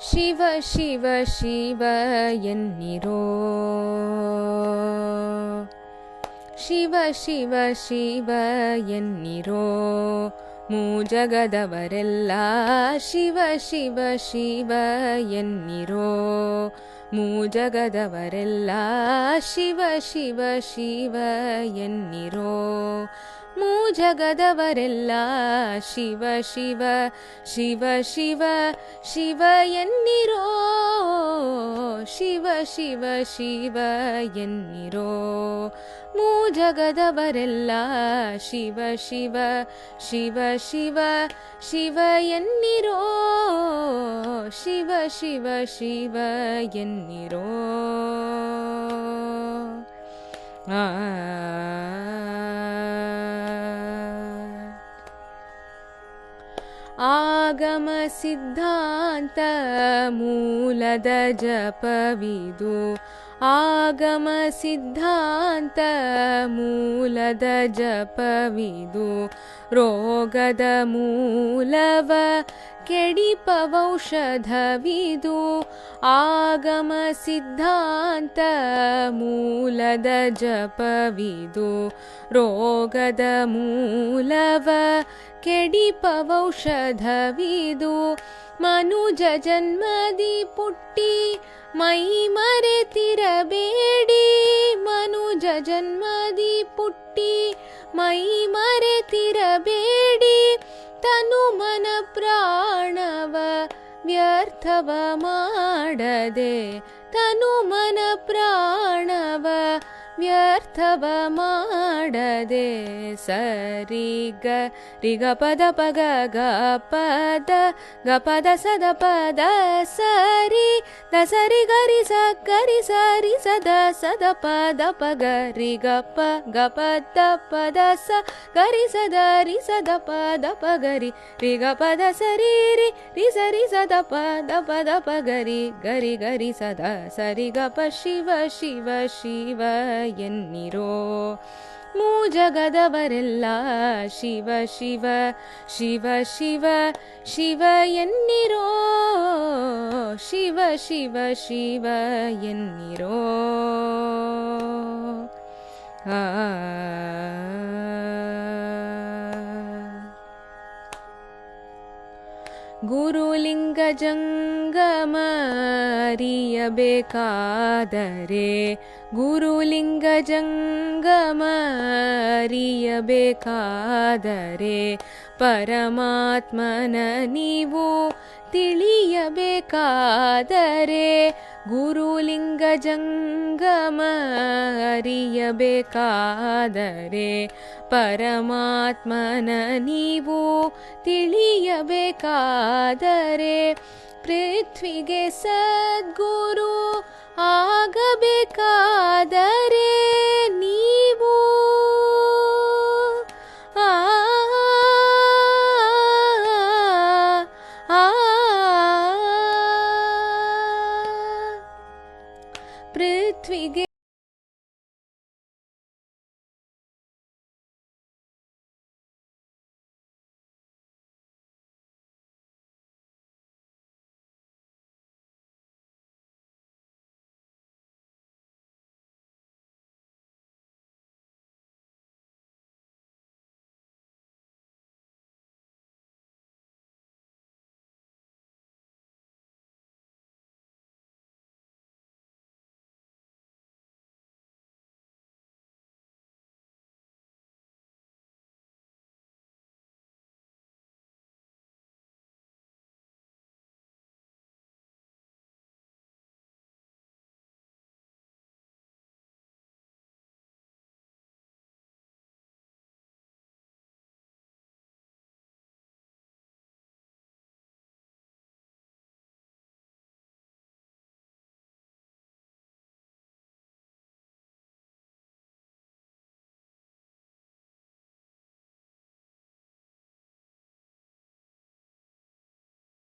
ಶಿವ ಶಿವ ಶಿವ ಎನ್ನಿರೋ, ಶಿವ ಶಿವ ಶಿವ ಎನ್ನಿರೋ, ಮೂಜಗದವರೆಲ್ಲ ಶಿವ ಶಿವ ಶಿವ ಎನ್ನಿರೋ, ಮೂಜಗದವರೆಲ್ಲ ಶಿವ ಶಿವ ಶಿವ ಎನ್ನಿರೋ, ಮೂಜಗದವರೆಲ್ಲ ಶಿವ ಶಿವ ಶಿವ ಶಿವ ಶಿವ ಎನ್ನಿರೋ, ಶಿವ ಶಿವ ಶಿವ ಎನ್ನಿರೋ, ಮೂಜಗದವರೆಲ್ಲ ಶಿವ ಶಿವ ಶಿವ ಶಿವ ಶಿವ ಎನ್ನಿರೋ, ಶಿವ ಶಿವ ಶಿವ ಎನ್ನಿರೋ. ಆಗಮ ಸಿದ್ಧಾಂತ ಮೂಲದ ಜಪವಿದು, ಆಗಮ ಸಿದ್ಧಾಂತ ಮೂಲದ ಜಪವಿದು, ರೋಗದ ಮೂಲವ ಕೆಡಿಪವೌಷಧವಿದು, ಆಗಮ ಸಿದ್ಧಾಂತ ಮೂಲದ ಜಪವಿದು, ರೋಗದ ಮೂಲವ ಕೆಡಿಪವೌಷಧವಿದು, ಮನುಜ ಜನ್ಮದಿ ಪುಟ್ಟಿ ಮೈ ಮರೆತಿರಬೇಡಿ, ಮನುಜ ಜನ್ಮದಿ ಪುಟ್ಟಿ ಮೈ ಮರೆತಿರಬೇಡಿ, ತನು ಮನ ಪ್ರಾಣವ ವ್ಯರ್ಥವ ಮಾಡದೆ, ತನು ಮನ ಪ್ರಾಣವ ವ್ಯರ್ಥವ ಮಾಡದೆ, ಸರಿ ಗ ರಿ ಗ ಪದ ಪಗ ಗ ಪದ ಗ ಪದ ಸದ ಪದ ಸರಿ ದ ಸರಿ ಗರಿ ಸ ಗರಿ ಸರಿ ಸದ ಸದ ಪದ ಪಗ ರಿ ಗ ಪ ಗ ಪದ ಪದ ಸ ಗರಿ ಸದ ರಿ ಸದ ಪದ ಪಗರಿ ರಿ ಗ ಪದ ಸರಿ ರಿ ರಿ ಸರಿ ಸದ ಪದ ಪದ ಪಗರಿ ಗರಿ ಗರಿ ಸದ ಸರಿ ಗ ಪ ಶಿವ ಶಿವ ಶಿವ ಎನ್ನಿರೋ, ಮೂಜಗದವರೆಲ್ಲ ಶಿವ ಶಿವ ಶಿವ ಶಿವ ಶಿವ ಎನ್ನಿರೋ, ಶಿವ ಶಿವ ಶಿವ ಎನ್ನಿರೋ. ಗುರುಲಿಂಗ ಜಂಗಮ ಅರಿಯಬೇಕಾದರೆ, ಗುರುಲಿಂಗ ಜಂಗಮ ಅರಿಯಬೇಕಾದರೆ, ಪರಮಾತ್ಮನ ನೀವು ತಿಳಿಯಬೇಕಾದರೆ, ಗುರುಲಿಂಗ ಜಂಗಮ ಅರಿಯಬೇಕಾದರೆ, ಪರಮಾತ್ಮನ ನೀವು ತಿಳಿಯಬೇಕಾದರೆ, ಪೃಥ್ವಿಗೆ ಸದ್ಗುರು ಆಗಬೇಕಾದರೆ,